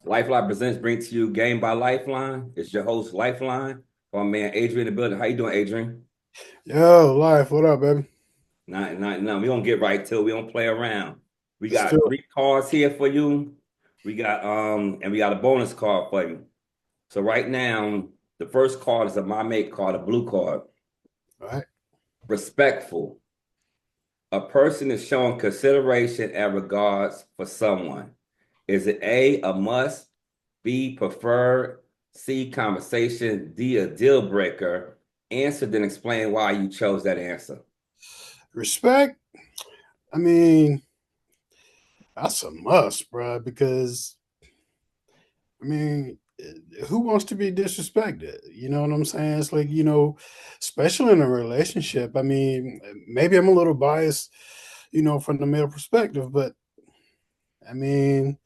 Lifeline Presents bring to you Game by Lifeline. It's your host, Lifeline. My man Adrian in the building. How you doing, Adrian? Yo, life, what up, baby? Not. We don't get right till we don't play around. We Let's do got it. three cards here for you. We got a bonus card for you. So right now, the first card is a my mate card, a blue card. All right. Respectful. A person is showing consideration and regards for someone. Is it a must, B, preferred, C, conversation, D, a deal breaker? Answer, then explain why you chose that answer. Respect. I mean, that's a must, bro, because I mean, who wants to be disrespected? You know what I'm saying? It's like, especially in a relationship. I mean, maybe I'm a little biased, from the male perspective, but I mean,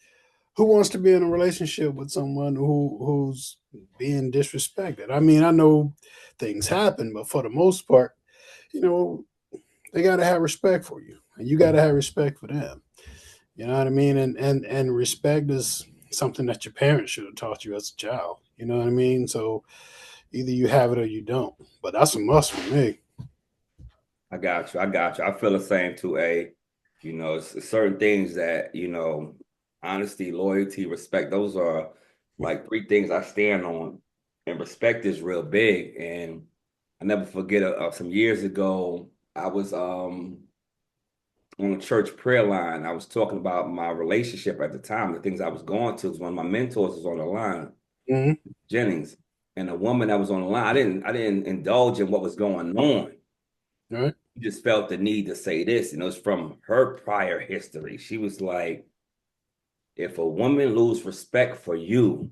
who wants to be in a relationship with someone who's being disrespected? I mean, I know things happen, but for the most part, you know, they got to have respect for you, and you got to have respect for them. You know what I mean? And respect is something that your parents should have taught you as a child. You know what I mean? So either you have it or you don't. But that's a must for me. I got you. I got you. I feel the same too, A. It's certain things that, honesty, loyalty, respect, those are like three things I stand on. And respect is real big. And I never forget some years ago, I was on a church prayer line. I was talking about my relationship at the time, the things I was going to. Because one of my mentors was on the line, Hmm. Jennings, and a woman that was on the line. I didn't indulge in what was going on. Right? She just felt the need to say this, and it was from her prior history. She was like, "If a woman lose respect for you,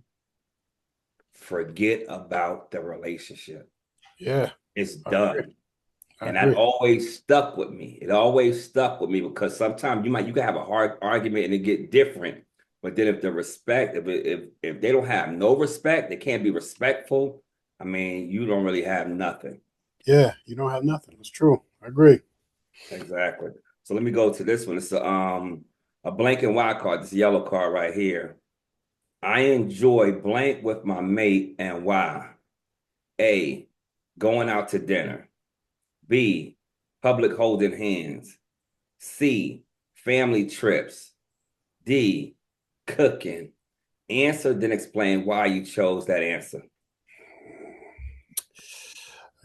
forget about the relationship. Yeah, It's I agree. done." I And that agree. always stuck with me. It always stuck with me because sometimes you can have a hard argument and it get different. But then if the respect, if they don't have no respect, they can't be respectful. I mean, you don't really have nothing. Yeah, you don't have nothing. It's true. I agree. Exactly. So let me go to this one. It's a blank and white card. This yellow card right here. I enjoy blank with my mate and why. A, going out to dinner. B, public holding hands. C, family trips. D, cooking. Answer, then explain why you chose that answer.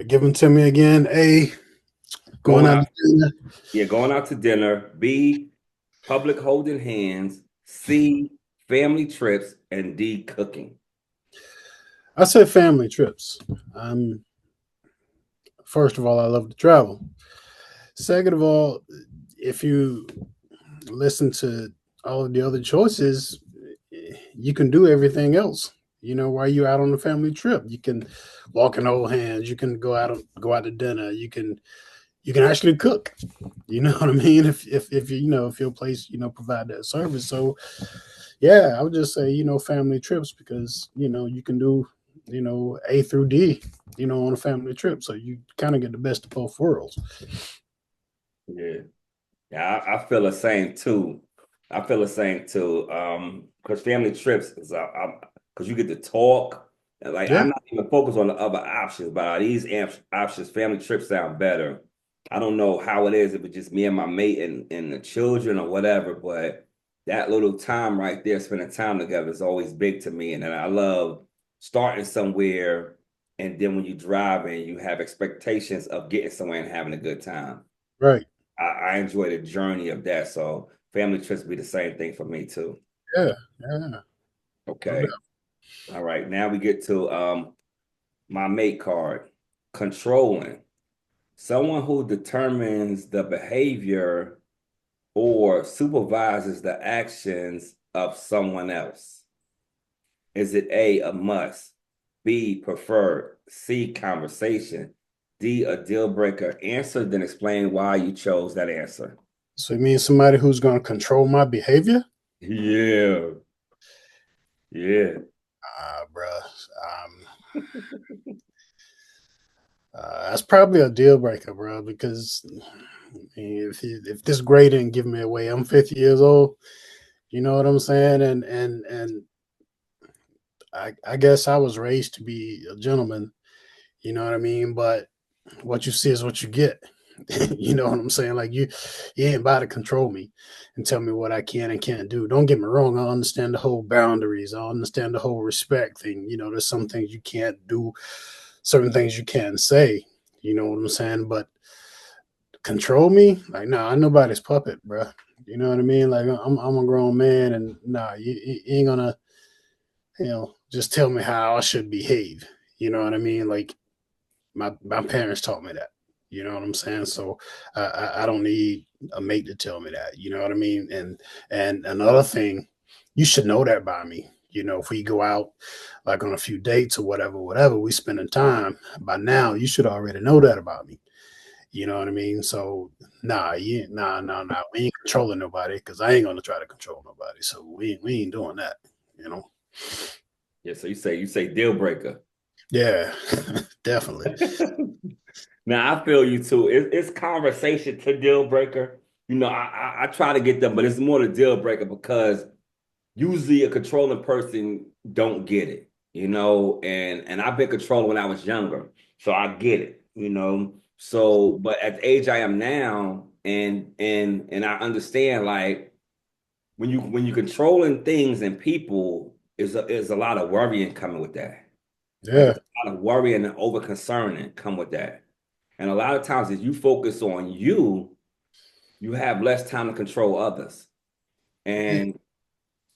Give them to me again. A, going Going out out, to dinner. yeah, going out to dinner. B, public holding hands. C, family trips. And D, cooking. I say family trips. Um, First of all, I love to travel. Second of all, if you listen to all of the other choices, you can do everything else. While you're out on a family trip, you can walk and hold hands. You can go out to dinner. You can actually cook. You know what I mean? If if your place provide that service. So yeah, I would just say family trips because you can do A through D on a family trip. So you kind of get the best of both worlds. Yeah. Yeah, I feel the same too. I feel the same too. Because family trips is because you get to talk. Like Yeah. I'm not even focused on the other options, but these options, family trips sound better. I don't know how it is if it's just me and my mate and the children or whatever, but that little time right there, spending time together is always big to me. And then I love starting somewhere, and then when you drive and you have expectations of getting somewhere and having a good time. Right. I enjoy the journey of that. So family trips be the same thing for me too. Yeah. Yeah. No Okay. doubt. All right. Now we get to my mate card. Controlling. Someone who determines the behavior or supervises the actions of someone else. Is it a must? B, preferred. C, conversation. D, a deal breaker. Answer, then explain why you chose that answer. So it means somebody who's going to control my behavior. Yeah. Yeah. Bruh. That's probably a deal breaker, bro. Because if this grade didn't give me away, I'm 50 years old. You know what I'm saying? And I guess I was raised to be a gentleman. You know what I mean? But what you see is what you get. You know what I'm saying? Like you ain't about to control me and tell me what I can and can't do. Don't get me wrong. I understand the whole boundaries. I understand the whole respect thing. You know, there's some things you can't do, certain things you can't say. You know what I'm saying? But control me, like, nah, I'm nobody's puppet, bro. You know what I mean? Like, I'm a grown man, and nah, you ain't gonna, just tell me how I should behave. You know what I mean? Like, my parents taught me that. You know what I'm saying? So I don't need a mate to tell me that. You know what I mean? And another thing, you should know that by me. You know, if we go out like on a few dates or whatever, we spending time. By now, you should already know that about me. You know what I mean? So nah. We ain't controlling nobody because I ain't gonna try to control nobody. So we ain't doing that. You know? Yeah, so you say deal breaker. Yeah, definitely. Now I feel you too. It's conversation to deal breaker. I try to get them, but it's more the deal breaker because usually a controlling person don't get it, and I've been controlling when I was younger, so I get it. So, but at the age I am now, and I understand like when you controlling things and people is a lot of worrying coming with that. Like Yeah, it's a lot of worrying and over concerning come with that. And a lot of times, if you focus on you, you have less time to control others. yeah, And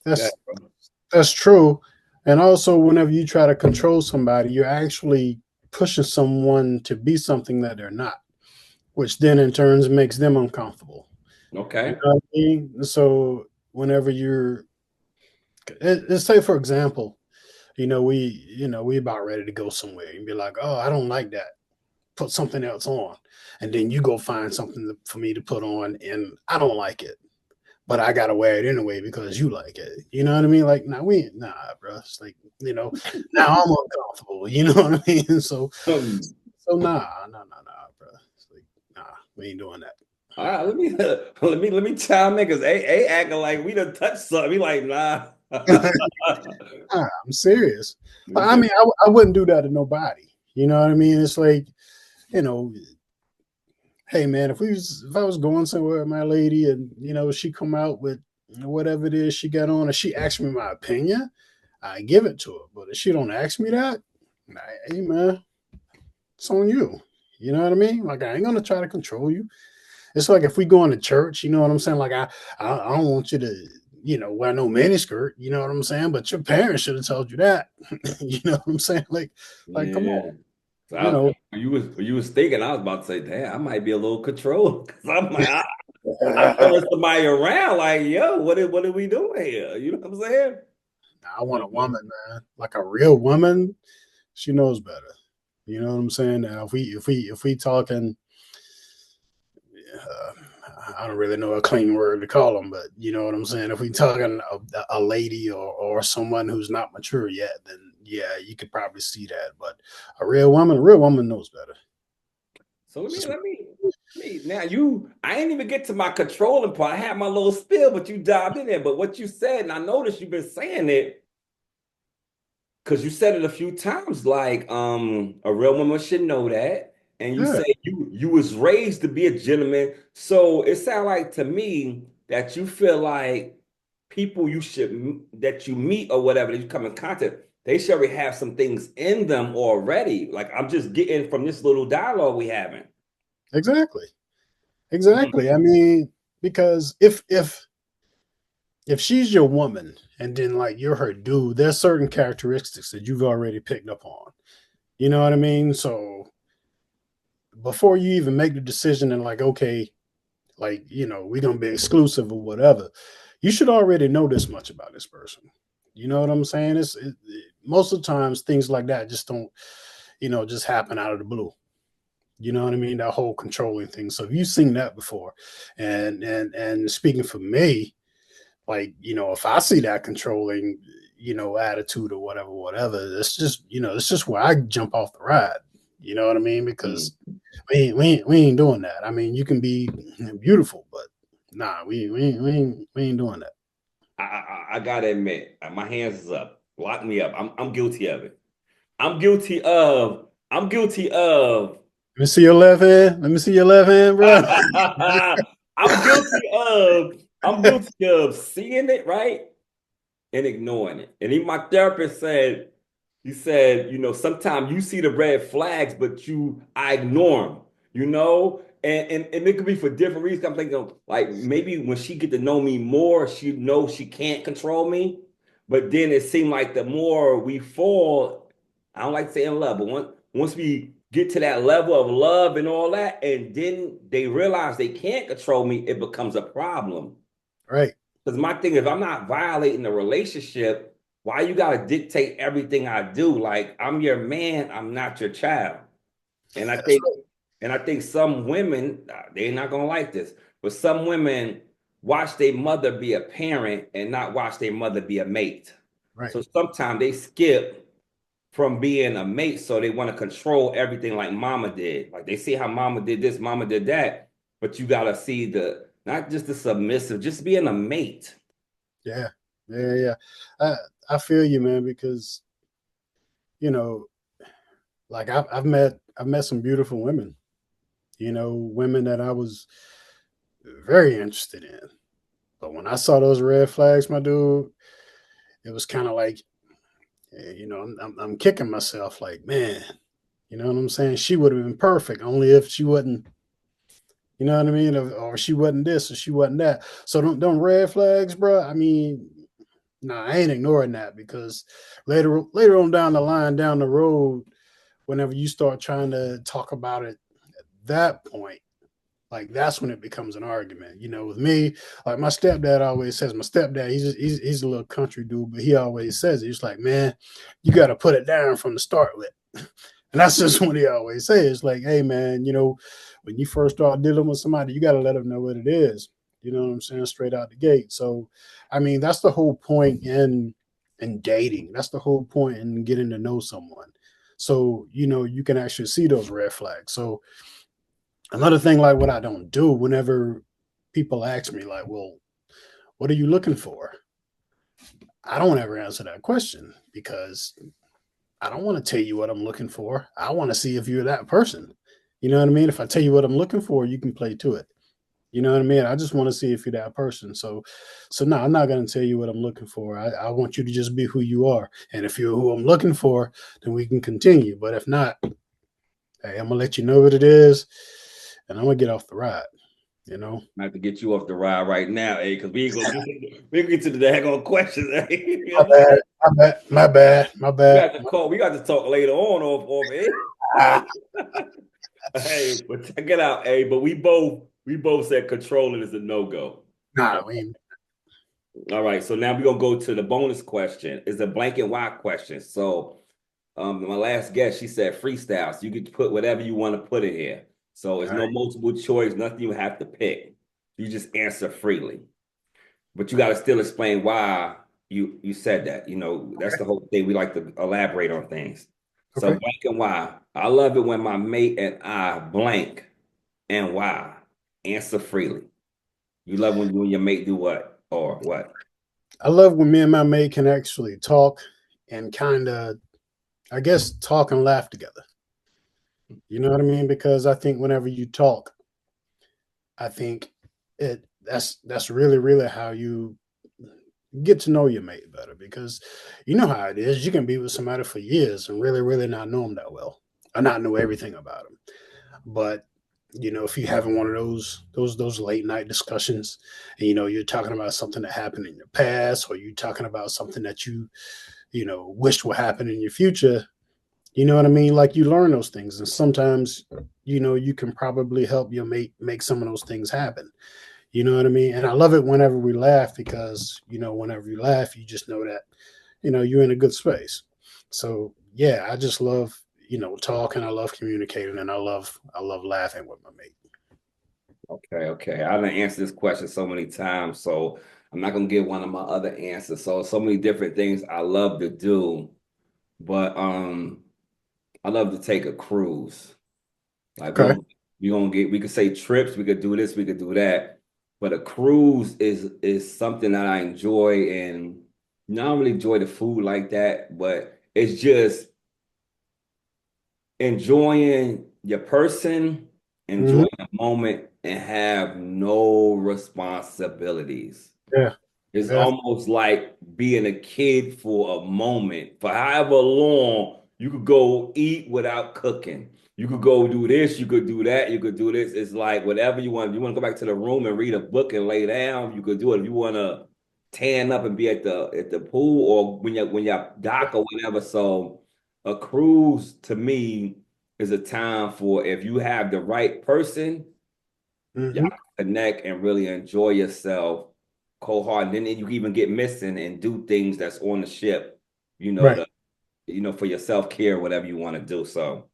yeah, that's that's true. And also, whenever you try to control somebody, you're actually pushing someone to be something that they're not, which then in turns makes them uncomfortable. You okay, know what I mean? So whenever let's say for example, we about ready to go somewhere and be like, oh, I don't like that. Put something else on, and then you go find something for me to put on, and I don't like it, but I gotta wear it anyway because you like it. You know what I mean? Like, nah, bro. It's like, now I'm uncomfortable. You know what I mean? So nah, bro. It's like, nah, we ain't doing that. all right, let me chime in because A acting like we done touched something. He like, nah. Nah, I'm serious. But You I said, mean, I wouldn't do that to nobody. You know what I mean? It's like, you know, hey man, if I was going somewhere with my lady and she come out with whatever it is she got on, and she asked me my opinion, I give it to her. But if she don't ask me that, nah, hey man, it's on you. You know what I mean? Like I ain't gonna try to control you. It's like if we go into church, you know what I'm saying? Like I don't want you to wear no miniskirt. You know what I'm saying? But your parents should have told you that. You know what I'm saying? Like come yeah. on. So You know. you was thinking I was about to say, damn, I might be a little controlled because I'm like, I'm feeling somebody around, like, yo, what are we doing here? You know what I'm saying? I want You a know? woman, man, like a real woman. She knows better. You know what I'm saying? Now, if we talking, uh, I don't really know a clean word to call them, but you know what I'm saying. If we talking a lady or someone who's not mature yet, then yeah, you could probably see that. But a real woman knows better. So let It's me just, let me let me now I ain't even get to my controlling part. I had my little spill, but you dived in there. But what you said, and I noticed you've been saying it because you said it a few times, like a real woman should know that. And you yeah, say you was raised to be a gentleman. So it sounds like to me that you feel like people that you meet or whatever that you come in contact, they should already have some things in them already. Like I'm just getting from this little dialogue we having. exactly, exactly. I mean, because if she's your woman and then like you're her dude, there's certain characteristics that you've already picked up on. You know what I mean? So before you even make the decision and like, okay, like, we're gonna be exclusive or whatever, you should already know this much about this person. You know what I'm saying? Most of the times things like that just don't, just happen out of the blue. You know what I mean? That whole controlling thing. So if you've seen that before, and speaking for me, like, if I see that controlling, attitude or whatever, it's just where I jump off the ride. You know what I mean? Because Mm. we ain't doing that. I mean, you can be beautiful, but nah, we ain't doing that. I gotta admit, my hands is up. Lock me up. I'm guilty of it. I'm guilty of Let me see your left hand. Let me see your left hand, bro. I'm guilty of I'm guilty of seeing it, right? And ignoring it. And even my therapist said, he said, sometimes you see the red flags, but I ignore them, and it could be for different reasons. I'm thinking like maybe when she get to know me more, she knows she can't control me. But then it seemed like the more we fall, I don't like to say in love, but once we get to that level of love and all that, and then they realize they can't control me, it becomes a problem. Right. Because my thing, if I'm not violating the relationship, why you gotta dictate everything I do? Like I'm your man, I'm not your child. And I That's think, and I think some women, they're not gonna like this, but some women watch their mother be a parent and not watch their mother be a mate. right. So sometimes they skip from being a mate, so they want to control everything like mama did. Like they see how mama did this, mama did that, but you gotta see the not just the submissive, just being a mate. Yeah. Yeah. Yeah. I, I feel you, man, because, you know, like I've met some beautiful women, women that I was very interested in. But when I saw those red flags, my dude, it was kind of like, I'm kicking myself like, man, you know what I'm saying? She would have been perfect only if she wasn't, you know what I mean? Or she wasn't this or she wasn't that. So don't red flags, bro. I mean, nah, I ain't ignoring that because later on down the line, down the road, whenever you start trying to talk about it at that point, like that's when it becomes an argument. With me, like my stepdad always says, my stepdad, he's a little country dude, but he always says it. He's like, man, you got to put it down from the start with. And that's just what he always says. It's like, hey man, when you first start dealing with somebody, you got to let them know what it is. You know what I'm saying? Straight out the gate. So, I mean, that's the whole point in dating. That's the whole point in getting to know someone. So, you can actually see those red flags. So, another thing, like what I don't do whenever people ask me, like, well, what are you looking for? I don't ever answer that question because I don't want to tell you what I'm looking for. I want to see if you're that person. You know what I mean? If I tell you what I'm looking for, you can play to it. You know what I mean? I just want to see if you're that person. So no, I'm not going to tell you what I'm looking for. I want you to just be who you are. And if you're who I'm looking for, then we can continue. But if not, hey, I'm gonna let you know what it is, and I'm gonna get off the ride. You know. I have to get you off the ride right now, because we ain't gonna get to the daggone questions, you My know what I'm bad. saying? My bad. My bad. My We bad. got to call. We got to talk later on off it. Ah, Hey, but check it out, hey. But we both said controlling is a no go. nah, we ain't. All right, so now we're gonna go to the bonus question. It's a blank and white question. So my last guest, she said freestyle. So you can put whatever you want to put in here. So it's All right. no multiple choice, nothing you have to pick. You just answer freely. But you got to still explain why you said that. That's the whole thing. We like to elaborate on things. So Okay. blank and why. I love it when my mate and I blank and why. Answer freely. You love when you and your mate do what or what? I love when me and my mate can actually talk and kind of, I guess, talk and laugh together. You know what I mean? Because I think whenever you talk, I think that's really really how you get to know your mate better. Because you know how it is. You can be with somebody for years and really really not know them that well, or not know everything about them. But if you're having one of those late night discussions, and you're talking about something that happened in your past, or you're talking about something that you wished would happen in your future, you know what I mean? Like you learn those things, and sometimes you can probably help your mate make some of those things happen. You know what I mean? And I love it whenever we laugh because whenever you laugh, you just know that you're in a good space. So yeah, I just love talking. I love communicating, and I love laughing with my mate. Okay, okay. I done answered this question so many times, so I'm not gonna give one of my other answers. So many different things I love to do, but I love to take a cruise. Like Okay. we could say trips, we could do this, we could do that. But a cruise is something that I enjoy, and I don't really enjoy the food like that, but it's just enjoying your person, Hmm. enjoying the moment, and have no responsibilities. Yeah, It's yeah. almost like being a kid for a moment. For however long, you could go eat without cooking. You could go do this, you could do that, you could do this. It's like whatever you want. If you want to go back to the room and read a book and lay down, you could do it. If you want to tan up and be at the pool or when you're dock or whatever. So a cruise to me is a time for if you have the right person, y'all Hmm. connect and really enjoy yourself cold hard. And then you can even get missing and do things that's on the ship, Right. to for your self-care, whatever you want to do. So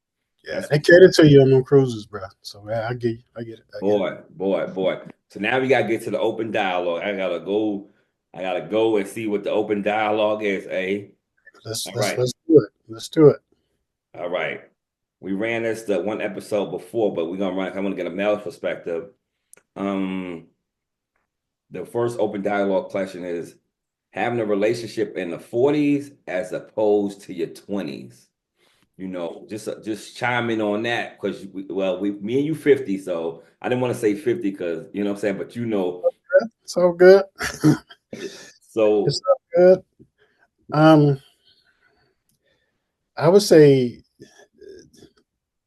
Yeah, that's they cater to you on them cruises, bro. So yeah, I get you. I get it. I get it. boy. So now we gotta get to the open dialogue. I gotta go and see what the open dialogue is, eh? Let's All let's right. let's do it. Let's do it. All right. We ran this the one episode before, but we're gonna run. I want to get a male perspective. Um, the first open dialogue question is having a relationship in the 40s as opposed to your 20s. Just chime in on that because we me and you 50, so I didn't want to say 50 because what I'm saying, but It's all good. It's so all good. Um, I would say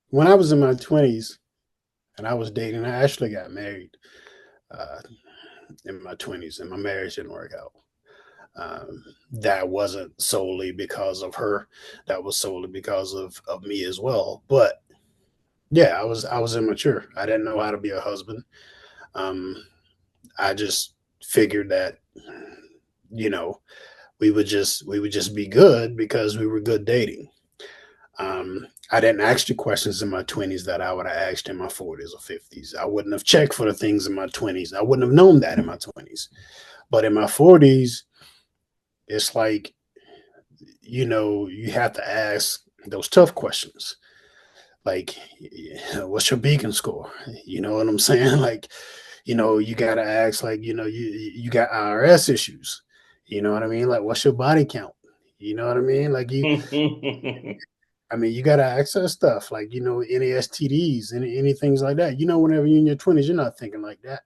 when I was in my 20s and I was dating, I actually got married uh, in my 20s, and my marriage didn't work out. That wasn't solely because of her. That was solely because of me as well. But yeah, I was immature. I didn't know how to be a husband. Um, I just figured that you know we would just be good because we were good dating. I didn't ask the questions in my 20s that I would have asked in my 40s or 50s. I wouldn't have checked for the things in my 20s. I wouldn't have known that in my 20s. But in my 40s, it's like, you have to ask those tough questions. Like, what's your beacon score? You know what I'm saying? Like, you got to ask, like, you got IRS issues. You know what I mean? Like, what's your body count? You know what I mean? Like, you got to access stuff like, any STDs, any things like that. Whenever you're in your 20s, you're not thinking like that.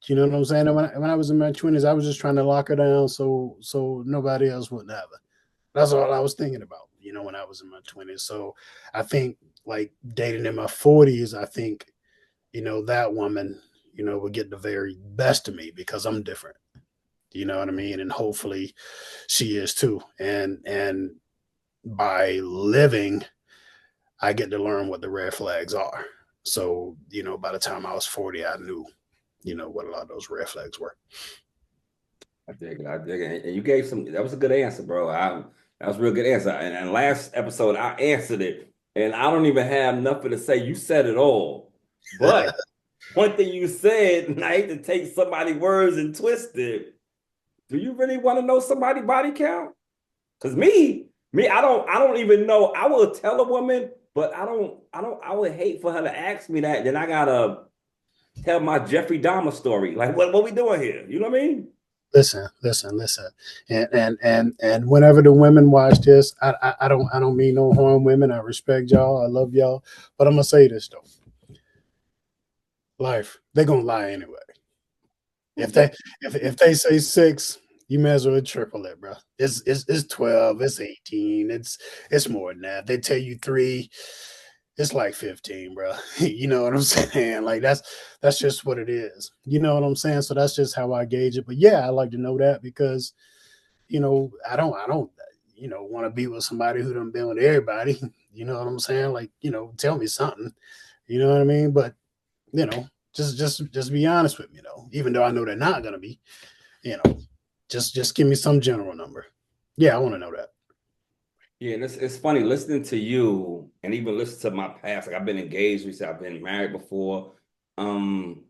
You know what I'm saying? And when I was in my 20s, I was just trying to lock her down so nobody else wouldn't have her. That's all I was thinking about, when I was in my 20s. So I think like dating in my 40s, I think, that woman, would get the very best of me because I'm different. You know what I mean? And hopefully she is too. And by living, I get to learn what the red flags are. So, by the time I was 40, I knew, what a lot of those red flags were. I dig it. I dig it. And you gave that was a good answer, bro. That was a real good answer. And last episode, I answered it, and I don't even have nothing to say. You said it all. But one thing you said, and I hate to take somebody's words and twist it. Do you really want to know somebody's body count? Because I don't even know. I will tell a woman, but I would hate for her to ask me that. Then I gotta tell my Jeffrey Dahmer story. Like, what we doing here? You know what I mean? Listen, and whenever the women watch this, I don't mean no harm, women. I respect y'all, I love y'all, but I'm gonna say this though: life, they're gonna lie anyway. If they if they say six, you may as well triple it, bro. It's 12, it's 18, it's more than that. They tell you three, it's like 15, bro. You know what I'm saying? Like that's just what it is. You know what I'm saying? So that's just how I gauge it. But yeah, I like to know that because I don't want to be with somebody who done been with everybody. You know what I'm saying? Like, tell me something. You know what I mean? But just be honest with me though. Even though I know they're not gonna be, you know, just give me some general number. Yeah, I want to know that. Yeah, and it's funny listening to you and even listen to my past. Like I've been engaged recently, I've been married before. Um,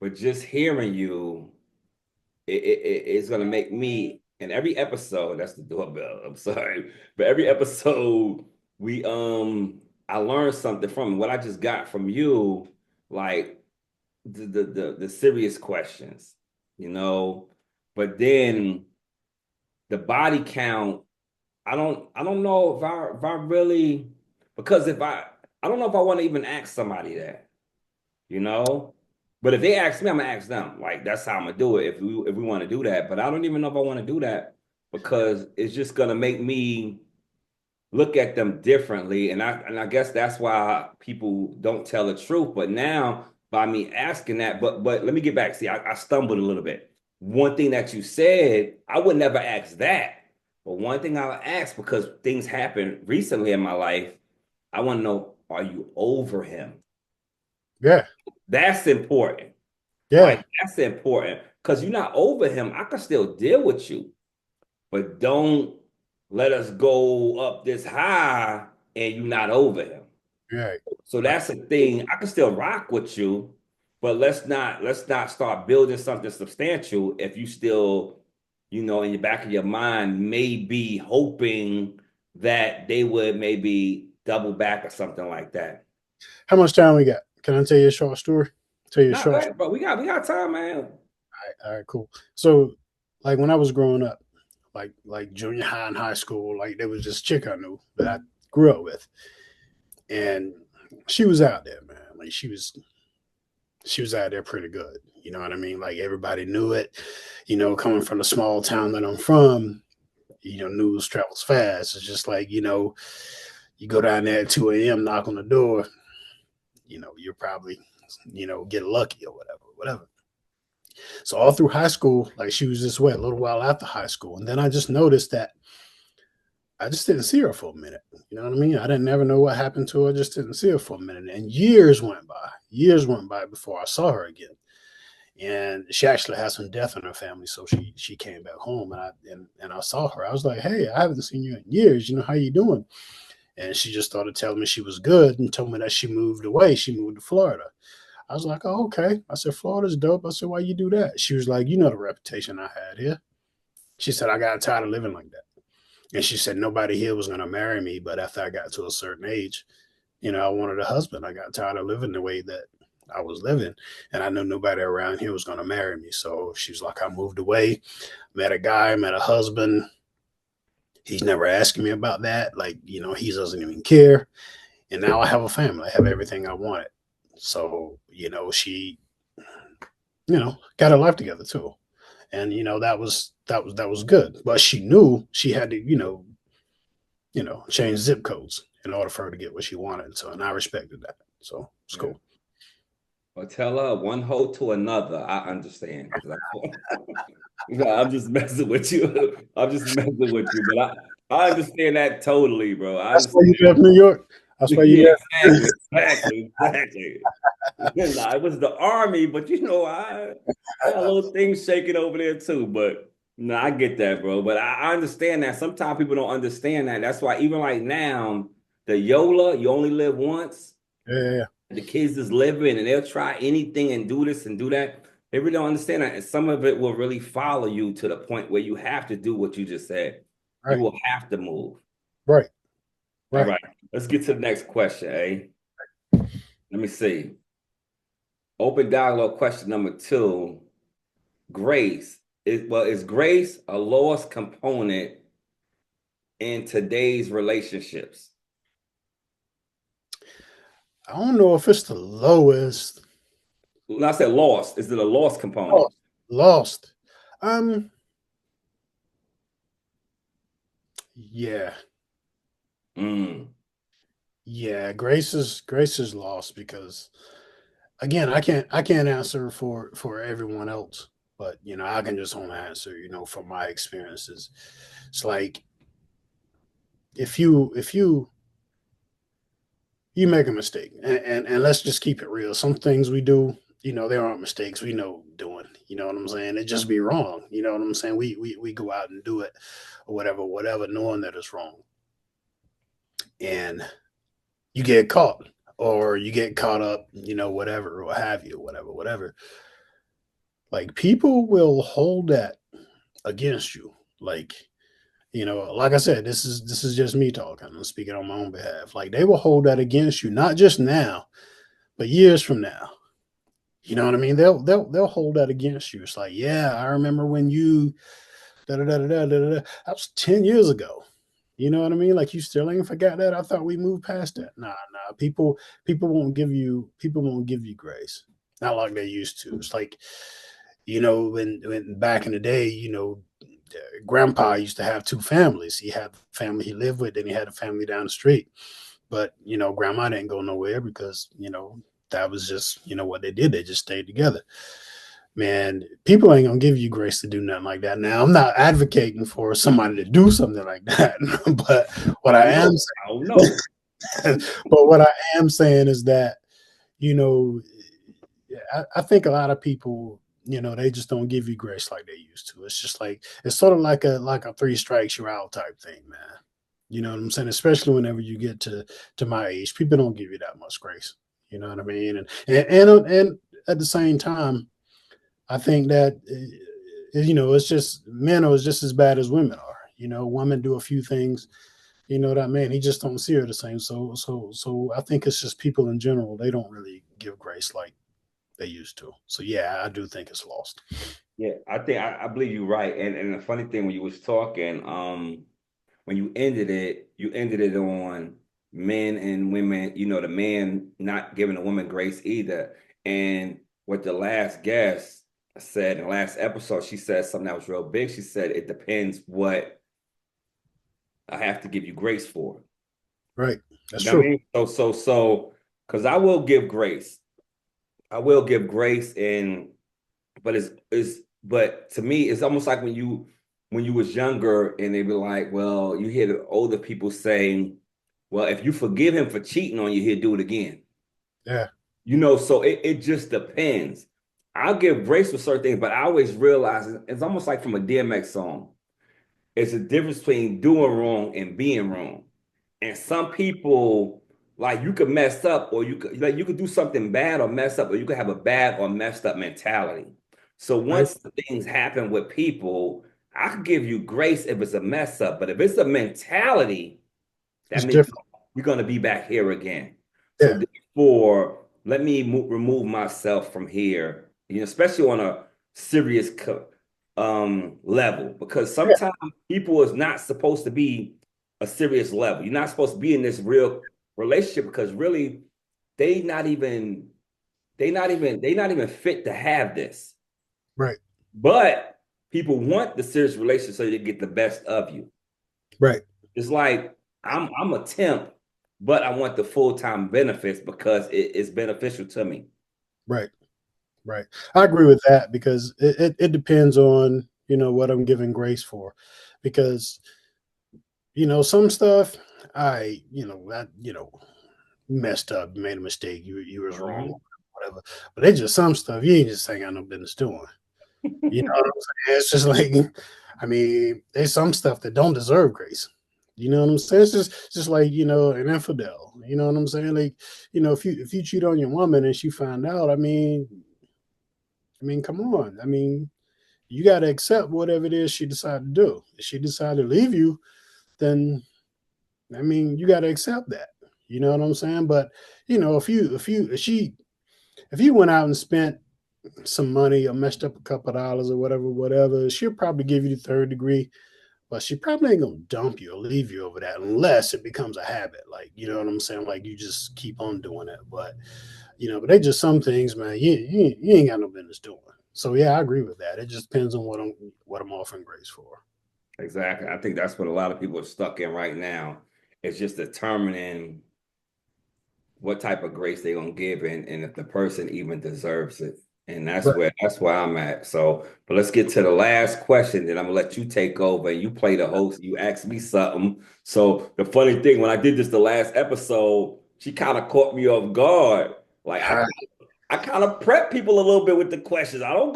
but just hearing you, it's gonna make me in every episode, that's the doorbell. I'm sorry. But every episode we I learned something from what I just got from you, like the serious questions, you know. But then the body count, I don't know if I really, because if I don't know if I want to even ask somebody that, you know. But if they ask me, I'm gonna ask them. Like that's how I'm gonna do it if we want to do that. But I don't even know if I want to do that because it's just gonna make me look at them differently. And I guess that's why people don't tell the truth. But now by me asking that, but let me get back. See, I stumbled a little bit. One thing that you said, I would never ask that. But one thing I'll ask because things happened recently in my life, I want to know, are you over him? Yeah. That's important. Yeah. Like that's important because you're not over him. I can still deal with you, but don't let us go up this high and you're not over him. Right. So Right. that's the thing. I can still rock with you, but let's not start building something substantial if you still, in the back of your mind, maybe hoping that they would maybe double back or something like that. How much time we got? Can I tell you a short story? Tell you a Not short bad, story. but we got time, man. All right, cool. So, like when I was growing up, like junior high and high school, like there was this chick I knew that I grew up with, and she was out there, man. Like she was out there pretty good. You know what I mean? Like everybody knew it. Coming from the small town that I'm from, news travels fast. It's just like you go down there at 2 a.m., knock on the door. You're probably get lucky or whatever. So all through high school, like she was this way. A little while after high school, and then I just noticed that I just didn't see her for a minute. You know what I mean? I didn't ever know what happened to her. I just didn't see her for a minute. And years went by. Years went by before I saw her again. And she actually had some death in her family, so she came back home, and I saw her. I was like, "Hey, I haven't seen you in years. How you doing?" And she just started telling me she was good and told me that she moved away. She moved to Florida. I was like, "Oh, okay." I said, "Florida's dope." I said, "Why you do that?" She was like, "You know the reputation I had here." She said, "I got tired of living like that." And she said nobody here was gonna marry me, but after I got to a certain age, I wanted a husband. I got tired of living the way that I was living, and I knew nobody around here was gonna marry me. So she was like, I moved away, met a guy, met a husband. He's never asking me about that. Like, he doesn't even care. And now I have a family. I have everything I wanted. So, she, got her life together too. And that was good. But she knew she had to, change zip codes in order for her to get what she wanted. So, and I respected that. So it's Yeah. cool. Or tell her one hoe to another. I understand. I'm just messing with you. I'm just messing with you, but I understand that totally, bro. I That's why understand. you left New York. That's why you Yeah, left. exactly. Nah, it was the army, but I got a little things shaking over there too. But no, I get that, bro. But I understand that. Sometimes people don't understand that. That's why even like now, the YOLA, you only live once. Yeah, The kids is living and they'll try anything and do this and do that. They really don't understand that. And some of it will really follow you to the point where you have to do what you just said. You right, will have to move. right, All right. right. Let's get to the next question, eh? Let me see. Open dialogue question number two. Grace. Is grace a lowest component in today's relationships? I don't know if it's the lowest. When I said lost, is it a lost component? Lost. Lost. Um. Yeah. Mm, Yeah. Grace is lost because again, I can't answer for everyone else, but I can just only answer from my experiences. It's like if you make a mistake, and let's just keep it real. Some things we do, there aren't mistakes we know doing. You know what I'm saying? It just be wrong. You know what I'm saying? We go out and do it, or whatever, knowing that it's wrong, and you get caught, or you get caught up, whatever, or what have you, whatever. Like people will hold that against you. Like I said, this is just me talking. I'm speaking on my own behalf. Like they will hold that against you, not just now, but years from now. You know what I mean? They'll hold that against you. It's like, yeah, I remember when you Da, da, da, da, da, da, da. That was 10 years ago. You know what I mean? Like you still ain't forgot that. I thought we moved past that. Nah, nah. People won't give you grace. Not like they used to. It's like, when back in the day, grandpa used to have two families. He had the family he lived with, then he had a family down the street. But grandma didn't go nowhere because that was just what they did. They just stayed together. Man, people ain't gonna give you grace to do nothing like that. Now, I'm not advocating for somebody to do something like that, but I what I don't am know. I don't know. saying, but what I am saying is that you know, I think a lot of people, they just don't give you grace like they used to. It's just like it's sort of like a three strikes you're out type thing, man. You know what I'm saying? Especially whenever you get to my age, people don't give you that much grace. You know what I mean? And at the same time, I think that it's just men are just as bad as women are. Women do a few things. That man, he just don't see her the same. So I think it's just people in general. They don't really give grace like they used to. So yeah, I do think it's lost. Yeah, I think I believe you're right. And the funny thing when you was talking, when you ended it on men and women, the man not giving the woman grace either. And what the last guest said in the last episode, she said something that was real big. She said, it depends what I have to give you grace for. Right. That's You know what I true. mean? Because I will give grace. I will give grace and but but to me it's almost like when you was younger and they be like, well, you hear the older people saying, well, if you forgive him for cheating on you, he'll do it again. Yeah. So it just depends. I'll give grace for certain things, but I always realize it's almost like from a DMX song. It's a difference between doing wrong and being wrong. And some people, like, you could mess up or you could do something bad or mess up, or you could have a bad or messed up mentality. So Right. once things happen with people, I could give you grace if it's a mess up, but if it's a mentality, that It's means different. you're going to be back here again. So Yeah. therefore, let me remove myself from here, especially on a serious level, because Yeah. sometimes people is not supposed to be a serious level. You're not supposed to be in this real relationship because really they not even they not even fit to have this. Right. But people want the serious relationship so they get the best of you. Right. It's like I'm a temp, but I want the full-time benefits because it's beneficial to me. Right. Right. I agree with that because it depends on, what I'm giving grace for. Because, some stuff I messed up, made a mistake, you was wrong, Mhm. whatever. But they just some stuff you ain't just ain't got no business doing. You know what I'm saying? It's just like, I mean, there's some stuff that don't deserve grace. You know what I'm saying? It's just like an infidel. You know what I'm saying? Like, if you cheat on your woman and she find out, I mean, come on. I mean, you got to accept whatever it is she decided to do. If she decided to leave you, then I mean, you got to accept that. You know what I'm saying? But if you went out and spent some money or messed up a couple of dollars or whatever, she'll probably give you the third degree, but she probably ain't gonna dump you or leave you over that unless it becomes a habit. Like, you know what I'm saying? Like you just keep on doing it. But they just some things, man, you ain't got no business doing. So yeah, I agree with that. It just depends on what I'm offering grace for. Exactly. I think that's what a lot of people are stuck in right now. It's just determining what type of grace they're gonna give and if the person even deserves it. And Right. that's where I'm at. So, but let's get to the last question. Then I'm gonna let you take over. You play the host. You ask me something. So the funny thing, when I did this the last episode, she kind of caught me off guard. Like All I kind of prep people a little bit with the questions. I don't,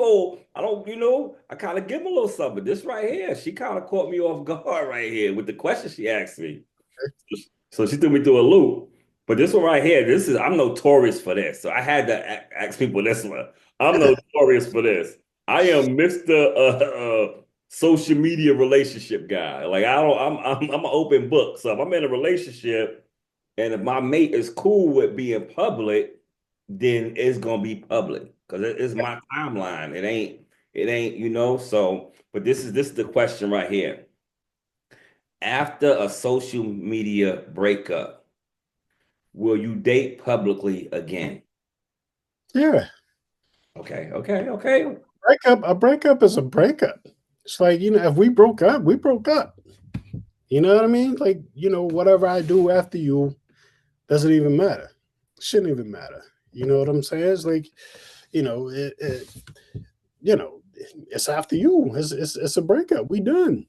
I kind of give them a little something. This right here, she kind of caught me off guard right here with the question she asked me. So she threw me through a loop. But this one right here, I'm notorious for this. So I had to ask people this one. I'm right. notorious for this. I am Mr. Social media relationship guy. Like I don't, I'm an open book. So if I'm in a relationship and if my mate is cool with being public, then it's gonna be public because it's my timeline. It ain't. So, but this is the question right here. After a social media breakup, will you date publicly again? Yeah, Okay, okay, okay. breakup. A breakup is a breakup. It's like, if we broke up, we broke up. You know what I mean? Like, whatever I do after you doesn't even matter. Shouldn't even matter. You know what I'm saying? It's like, it you know, it's after you. It's a breakup. We done.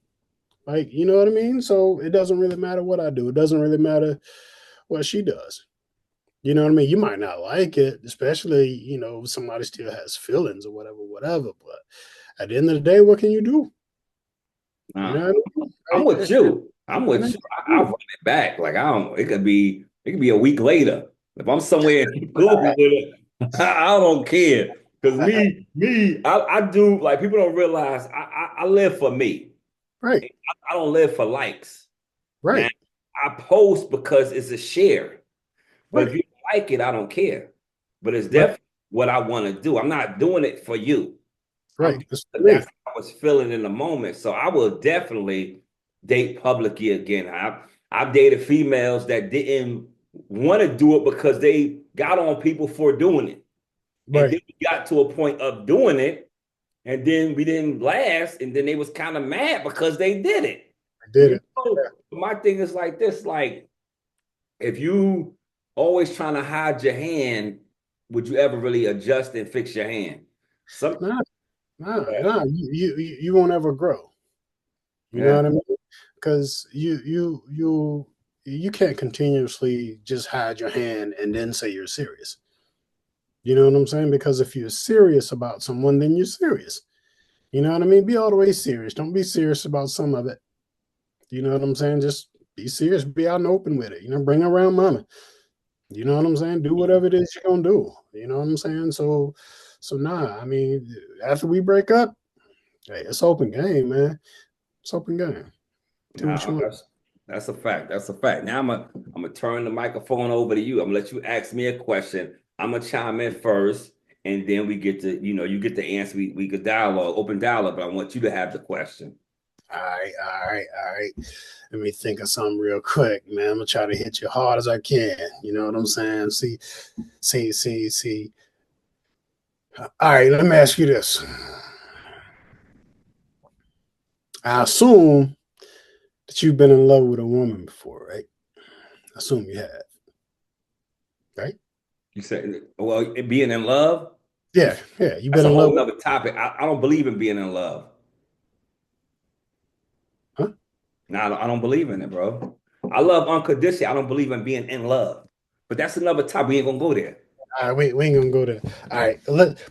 Like, you know what I mean? So it doesn't really matter what I do. It doesn't really matter what she does. You know what I mean? You might not like it, especially, if somebody still has feelings or whatever, whatever. But at the end of the day, what can you do? You Nah, know what I mean? I'm Like, with you. I'm ain't with nothing you. I'll you run it back. Like I don't. It could be a week later. If I'm somewhere cool with it, I don't care. Cause can do. I do like people don't realize I live for me. Right, I don't live for likes. Now right, I post because it's a share. But if right, you like it, I don't care. But it's right, definitely what I want to do. I'm not doing it for you. I'm right. doing That's it, for that's me. how I was feeling in the moment. So I will definitely date publicly again. I've dated females that didn't want to do it because they got on people for doing it. And then Right. we got to a point of doing it, and then we didn't last, and then they was kind of mad because they did it. I did it. My thing is like this, like if you always trying to hide your hand, would you ever really adjust and fix your hand? Some Nah, nah. You won't ever grow. You know yeah, what I mean? Because you can't continuously just hide your hand and then say you're serious. You know what I'm saying? Because if you're serious about someone, then you're serious. You know what I mean? Be all the way serious. Don't be serious about some of it. You know what I'm saying? Just be serious. Be out and open with it. Bring around mama. You know what I'm saying? Do whatever it is you're gonna do. You know what I'm saying? So nah. I mean, after we break up, hey, it's open game, man. It's open game. Do what you no, want. that's a fact. That's a fact. Now I'm gonna turn the microphone over to you. I'm gonna let you ask me a question. I'm gonna chime in first, and then we get to you get the answer. We could dialogue, open dialogue, but I want you to have the question. All right, all right, all right. Let me think of something real quick, man. I'm gonna try to hit you hard as I can. You know what I'm saying? See. All right, let me ask you this. I assume that you've been in love with a woman before, right? I assume you have, right? You said, well, being in love, Yeah, yeah. You've that's been a in love whole with, nother topic. I don't believe in being in love. huh? No, I don't believe in it, bro. I love unconditionally. I don't believe in being in love. But that's another topic. We ain't gonna go there. All right, we ain't gonna go there. All right,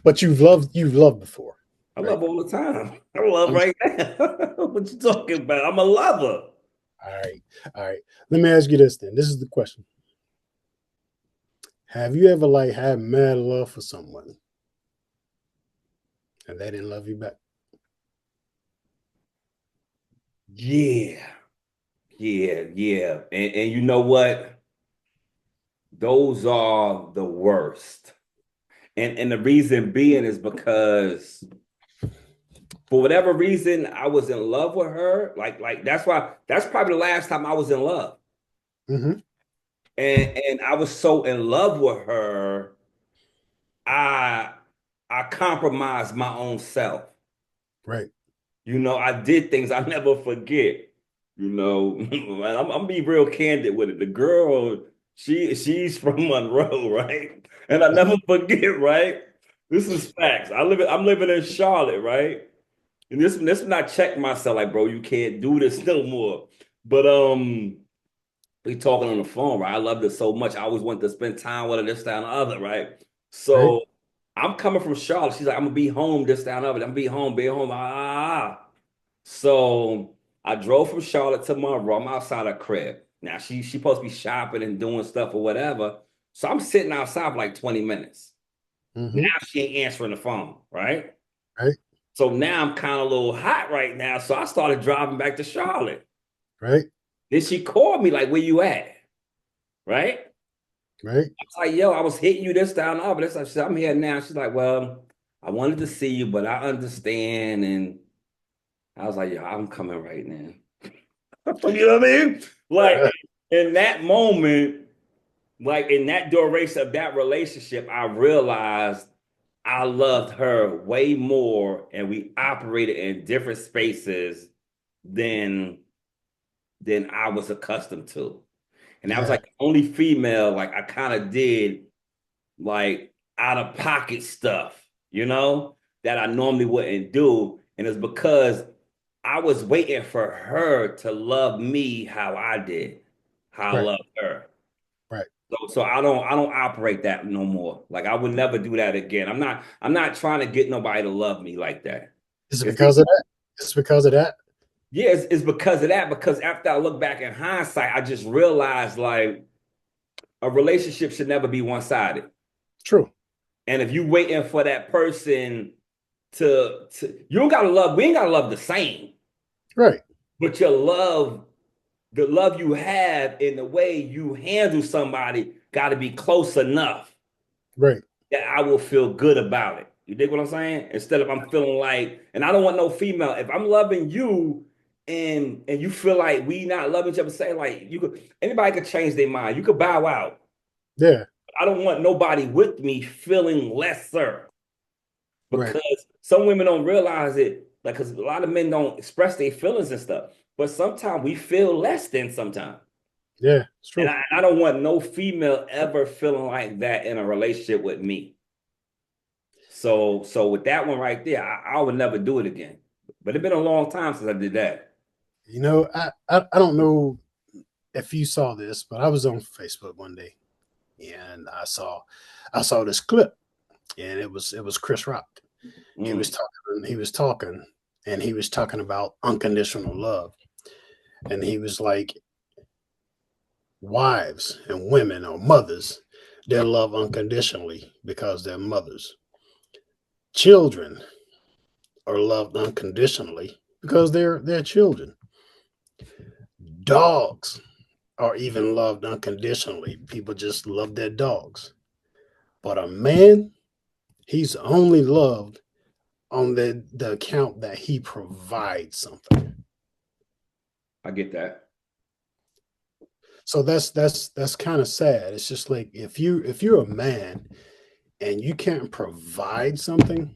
but you've loved before, I right? love all the time. I love I'm, right now. What you talking about? I'm a lover. all right, all right. Let me ask you this then. This is the question: have you ever like had mad love for someone and they didn't love you back? Yeah, yeah. And you know what? Those are the worst. And the reason being is because for whatever reason I was in love with her. Like that's probably the last time I was in love. Mm-hmm. And I was so in love with her, I I compromised my own self. Right. I did things I never forget. I'm be real candid with it. The girl, she's from Monroe, right? And I never forget, right? This is facts. I'm living in Charlotte, right? And this when I check myself, like, bro, you can't do this no more. But we talking on the phone, right? I loved her so much. I always wanted to spend time with her, this, that, and the other, right? Right. So I'm coming from Charlotte. She's like, I'm gonna be home, this, that, and the other. I'm gonna be home. So I drove from Charlotte to Monroe. I'm outside her crib. Now she supposed to be shopping and doing stuff or whatever. So I'm sitting outside for like 20 minutes. Now Mm-hmm. she ain't answering the phone, right? Right. So now I'm kind of a little hot right now. So I started driving back to Charlotte. Right. Then she called me like, where you at? Right? Right. I was like, yo, I was hitting you this down over this. I said, I'm here now. She's like, well, I wanted to see you, but I understand. And I was like, yo, I'm coming right now. You know what I mean? Like in that moment, like in that duration of that relationship, I realized I loved her way more and we operated in different spaces than I was accustomed to. And that was Yeah, like the only female like I kind of did like out of pocket stuff, that I normally wouldn't do. And it's because I was waiting for her to love me how I did, how I right, loved her. right. So I don't operate that no more. Like I would never do that again. I'm not trying to get nobody to love me like that. Is it It's, because of that? It's because of that? yeah, it's because of that. Because after I look back in hindsight, I just realized like a relationship should never be one-sided. True. And if you waiting for that person to you don't gotta love, we ain't gotta love the same, Right, but the love you have and the way you handle somebody gotta be close enough right. that I will feel good about it. You dig what I'm saying? Instead of I'm feeling like, and I don't want no female. If I'm loving you and you feel like we not loving each other, say like you could anybody could change their mind. You could bow out. Yeah, I don't want nobody with me feeling lesser right. because some women don't realize it. Like, because a lot of men don't express their feelings and stuff. But sometimes we feel less than sometimes. Yeah, it's And true. I don't want no female ever feeling like that in a relationship with me. So with that one right there, I would never do it again. But it's been a long time since I did that. I don't know if you saw this, but I was on Facebook one day and I saw this clip and it was Chris Rock. Mm, He was talking about unconditional love. And he was like, wives and women or mothers, they love unconditionally because they're mothers. Children are loved unconditionally because they're children. Dogs are even loved unconditionally. People just love their dogs. But a man, he's only loved on the account that he provides something. I get that. So that's kind of sad. It's just like if you're a man and you can't provide something,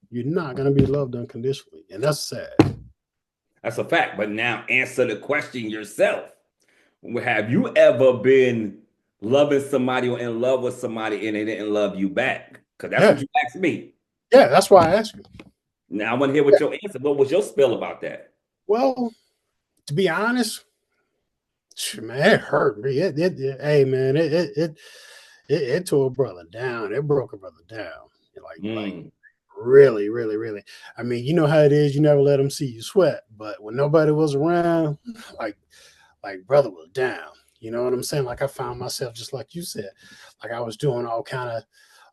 you're not gonna be loved unconditionally, and that's sad. That's a fact. But now answer the question yourself. Have you ever been loving somebody or in love with somebody and they didn't love you back? Because that's Yeah, what you asked me. yeah. That's why I asked you. Now I want to hear what your answer. What was your spill about that? Well, to be honest, man, it hurt me. Hey, man, it tore a brother down. It broke a brother down. Like Mm, really, really, really. I mean, you know how it is. You never let them see you sweat, but when nobody was around, like brother was down. You know what I'm saying? Like I found myself just like you said, like I was doing all kind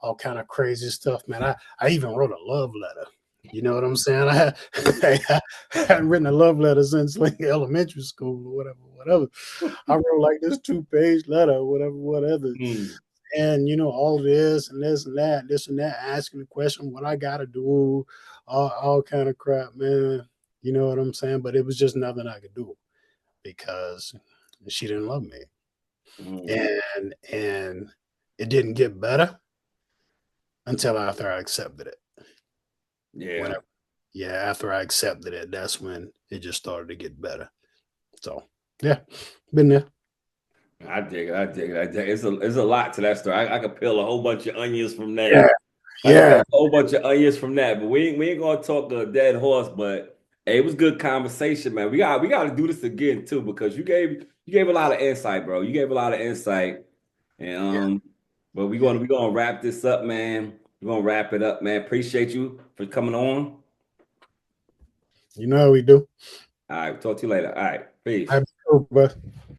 of crazy stuff, man. I even wrote a love letter. You know what I'm saying? I hadn't written a love letter since like elementary school or whatever. I wrote like this 2-page letter, or whatever. mm, And all this and this and that, asking the question, what I gotta do, all kind of crap, man. You know what I'm saying? But it was just nothing I could do because she didn't love me. mm. And it didn't get better until after I accepted it. Yeah, Whenever, yeah, after I accepted it, that's when it just started to get better. So yeah, been there. I dig it. I dig it. I dig it. It's a lot to that story. I could peel a whole bunch of onions from Yeah, that. I could peel yeah. a whole bunch of onions from that. But we ain't gonna talk a dead horse. But hey, it was good conversation, man. We got to do this again too because you gave a lot of insight, bro. You gave a lot of insight, and Yeah, but we're yeah. gonna we gonna wrap this up, man. We're gonna wrap it up, man. Appreciate you for coming on. You know how we do. All right, talk to you later. All right, peace. I,